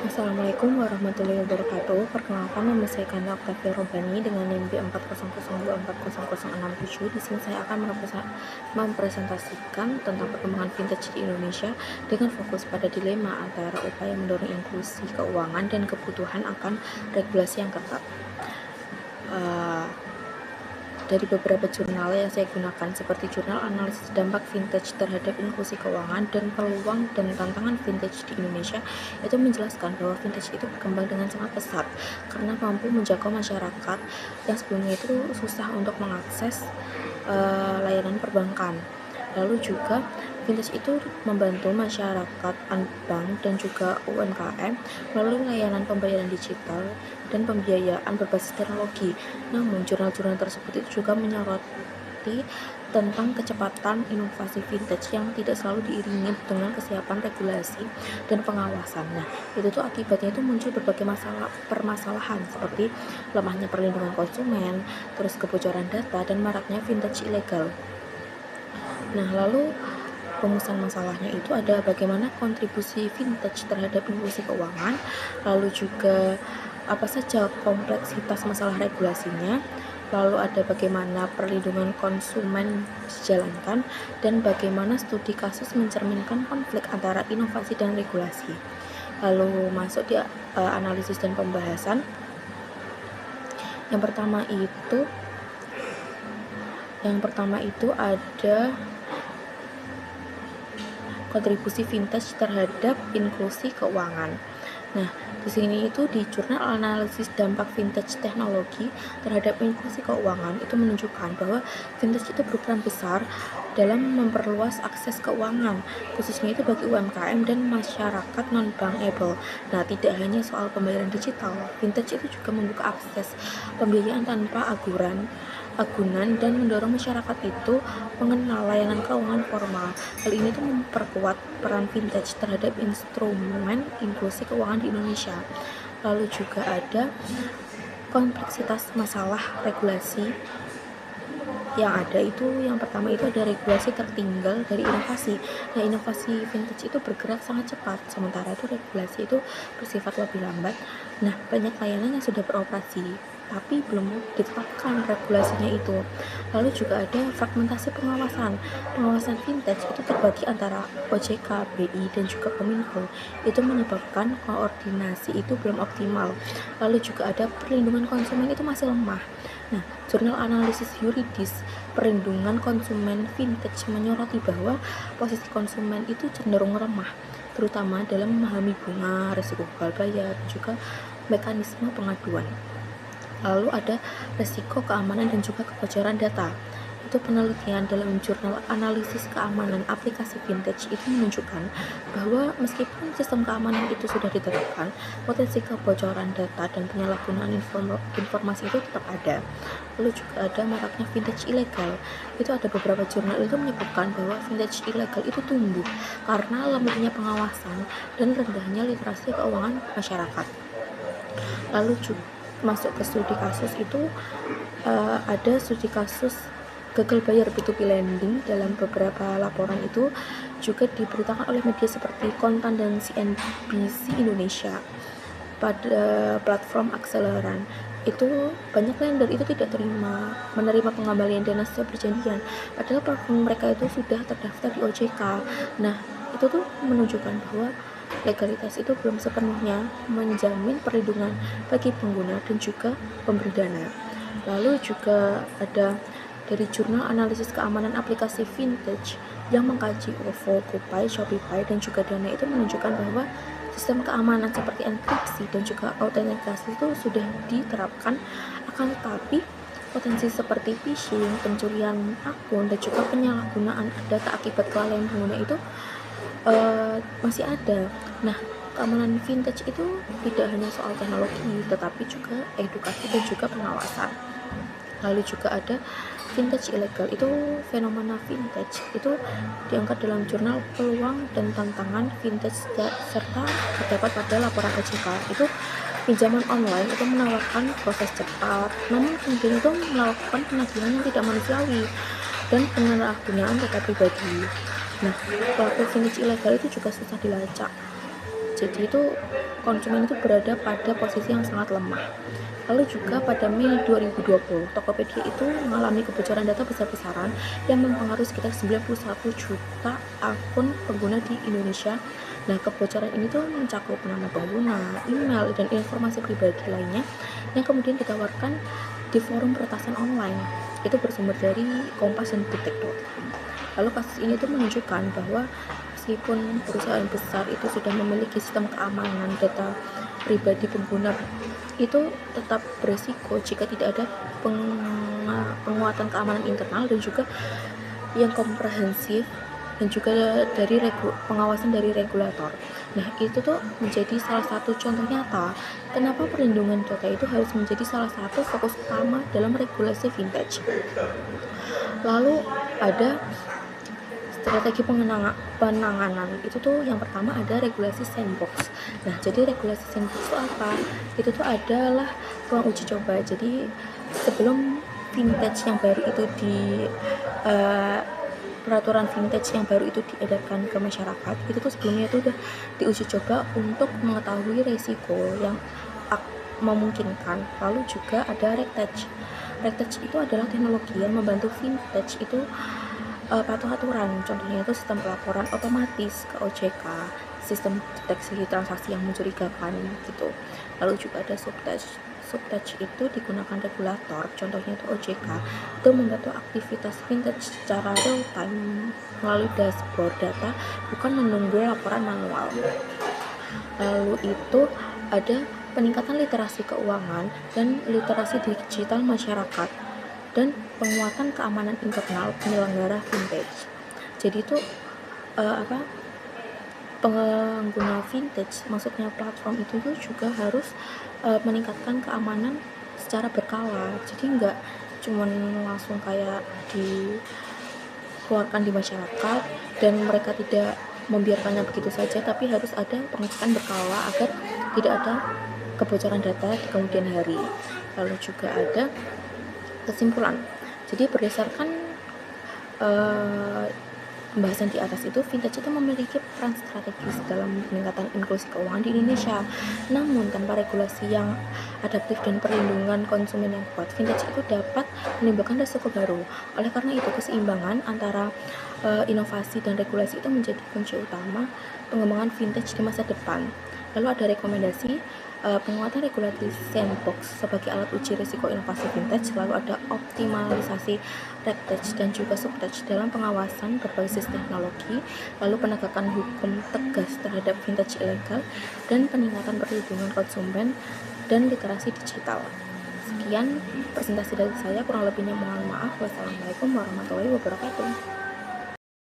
Assalamualaikum warahmatullahi wabarakatuh. Perkenalkan, nama saya Kana Oktavia Robani dengan NIM B400240067. Di sini saya akan mempresentasikan tentang perkembangan vintage di Indonesia dengan fokus pada dilema antara upaya mendorong inklusi keuangan dan kebutuhan akan regulasi yang ketat. Dari beberapa jurnal yang saya gunakan seperti jurnal analisis dampak vintage terhadap inklusi keuangan dan peluang dan tantangan vintage di Indonesia, itu menjelaskan bahwa vintage itu berkembang dengan sangat pesat karena mampu menjangkau masyarakat yang sebelumnya itu susah untuk mengakses layanan perbankan. Lalu juga vintage itu membantu masyarakat bank dan juga UMKM melalui layanan pembayaran digital dan pembiayaan berbasis teknologi. Namun jurnal-jurnal tersebut itu juga menyoroti tentang kecepatan inovasi vintage yang tidak selalu diiringi dengan kesiapan regulasi dan pengawasan. Nah, itu tuh akibatnya itu muncul berbagai permasalahan seperti lemahnya perlindungan konsumen, terus kebocoran data, dan maraknya vintage ilegal. Nah, lalu rumusan masalahnya itu ada bagaimana kontribusi vintage terhadap inklusi keuangan, lalu juga apa saja kompleksitas masalah regulasinya, lalu ada bagaimana perlindungan konsumen dijalankan, dan bagaimana studi kasus mencerminkan konflik antara inovasi dan regulasi. Lalu masuk di analisis dan pembahasan. Yang pertama itu ada kontribusi vintage terhadap inklusi keuangan. Nah, di sini itu di jurnal analisis dampak vintage teknologi terhadap inklusi keuangan itu menunjukkan bahwa vintage itu berperan besar dalam memperluas akses keuangan, khususnya itu bagi UMKM dan masyarakat non-bankable. Nah, tidak hanya soal pembayaran digital, vintage itu juga membuka akses pembiayaan tanpa agunan dan mendorong masyarakat itu mengenal layanan keuangan formal. Hal ini tuh memperkuat peran vintage terhadap instrumen inklusi keuangan di Indonesia. Lalu juga ada kompleksitas masalah regulasi yang ada itu. Yang pertama itu ada regulasi tertinggal dari inovasi. Nah, inovasi vintage itu bergerak sangat cepat, sementara itu regulasi itu bersifat lebih lambat. Nah, banyak layanan yang sudah beroperasi tapi belum ditetapkan regulasinya itu. Lalu juga ada fragmentasi pengawasan. Pengawasan vintage itu terbagi antara OJK, BI, dan juga Kominfo. Itu menyebabkan koordinasi itu belum optimal. Lalu juga ada perlindungan konsumen itu masih lemah. Nah, jurnal analisis yuridis perlindungan konsumen vintage menyoroti bahwa posisi konsumen itu cenderung lemah, terutama dalam memahami bunga, risiko gagal bayar, dan juga mekanisme pengaduan. Lalu ada risiko keamanan dan juga kebocoran data. Itu penelitian dalam jurnal analisis keamanan aplikasi vintage itu menunjukkan bahwa meskipun sistem keamanan itu sudah ditetapkan, potensi kebocoran data dan penyalahgunaan informasi itu tetap ada. Lalu juga ada maraknya vintage ilegal. Itu ada beberapa jurnal itu menyebutkan bahwa vintage ilegal itu tumbuh karena lemahnya pengawasan dan rendahnya literasi keuangan masyarakat. Lalu juga masuk ke studi kasus itu ada studi kasus gagal bayar P2P lending. Dalam beberapa laporan itu juga diberitakan oleh media seperti Kontan dan CNBC Indonesia. Pada platform akseleran itu banyak lender itu tidak menerima pengembalian dana sesuai perjanjian, padahal platform mereka itu sudah terdaftar di OJK. Nah, itu tuh menunjukkan bahwa legalitas itu belum sepenuhnya menjamin perlindungan bagi pengguna dan juga pemberi dana. Lalu juga ada dari jurnal analisis keamanan aplikasi vintage yang mengkaji OVO, GoPay, Shopify, dan juga Dana itu menunjukkan bahwa sistem keamanan seperti enkripsi dan juga autentikasi itu sudah diterapkan, akan tetapi potensi seperti phishing, pencurian akun, dan juga penyalahgunaan data akibat kelalaian pengguna itu masih ada. Nah, keamanan vintage itu tidak hanya soal teknologi, tetapi juga edukasi dan juga pengawasan. Lalu juga ada vintage ilegal. Itu fenomena vintage itu diangkat dalam jurnal peluang dan tantangan vintage serta terdapat pada laporan OJK. Itu pinjaman online itu menawarkan proses cepat, namun kemudian itu melakukan penagihan yang tidak manusiawi dan penyalahgunaan data pribadi. Nah, pelaku vintage ilegal itu juga susah dilacak. Jadi itu konsumen itu berada pada posisi yang sangat lemah. Lalu juga pada Mei 2020, Tokopedia itu mengalami kebocoran data besar-besaran yang mempengaruhi sekitar 91 juta akun pengguna di Indonesia. Nah, kebocoran ini tuh mencakup nama pengguna, email, dan informasi pribadi lainnya yang kemudian ditawarkan di forum peretasan online. Itu bersumber dari Kompas dan Detik.com. Lalu kasus ini tuh menunjukkan bahwa meskipun perusahaan besar itu sudah memiliki sistem keamanan data pribadi pengguna, itu tetap beresiko jika tidak ada penguatan keamanan internal dan juga yang komprehensif dan juga dari pengawasan dari regulator. Nah, itu tuh menjadi salah satu contoh nyata kenapa perlindungan data itu harus menjadi salah satu fokus utama dalam regulasi vintage. Lalu ada strategi penanganan itu tuh yang pertama ada regulasi sandbox. Nah, jadi regulasi sandbox itu apa? Itu tuh adalah ruang uji coba. Jadi sebelum vintage yang baru itu peraturan vintage yang baru itu diedarkan ke masyarakat, itu tuh sebelumnya itu udah diuji coba untuk mengetahui resiko yang memungkinkan. Lalu juga ada retouch. Retouch itu adalah teknologi yang membantu vintage itu patuh aturan, contohnya itu sistem pelaporan otomatis ke OJK, sistem deteksi transaksi yang mencurigakan gitu. Lalu juga ada subtouch. Subtouch itu digunakan regulator, contohnya itu OJK, itu membantu aktivitas vintage secara real time melalui dashboard data, bukan menunggu laporan manual. Lalu itu ada peningkatan literasi keuangan dan literasi digital masyarakat dan penguatan keamanan internal penyelenggara vintage. Jadi itu pengguna vintage, maksudnya platform itu juga harus meningkatkan keamanan secara berkala. Jadi nggak cuman langsung kayak dikeluarkan di masyarakat dan mereka tidak membiarkannya begitu saja, tapi harus ada pengecekan berkala agar tidak ada kebocoran data di kemudian hari. Lalu juga ada kesimpulan. Jadi berdasarkan pembahasan di atas itu, vintage itu memiliki peran strategis dalam peningkatan inklusi keuangan di Indonesia. Namun tanpa regulasi yang adaptif dan perlindungan konsumen yang kuat, vintage itu dapat menimbulkan resiko baru. Oleh karena itu, keseimbangan antara inovasi dan regulasi itu menjadi kunci utama pengembangan vintage di masa depan. Lalu ada rekomendasi penguatan regulasi sandbox sebagai alat uji risiko inovasi vintage, lalu ada optimalisasi retouch dan juga subtouch dalam pengawasan berbasis teknologi, lalu penegakan hukum tegas terhadap vintage ilegal, dan peningkatan perlindungan konsumen dan literasi digital. Sekian presentasi dari saya, kurang lebihnya mohon maaf. Wassalamualaikum warahmatullahi wabarakatuh.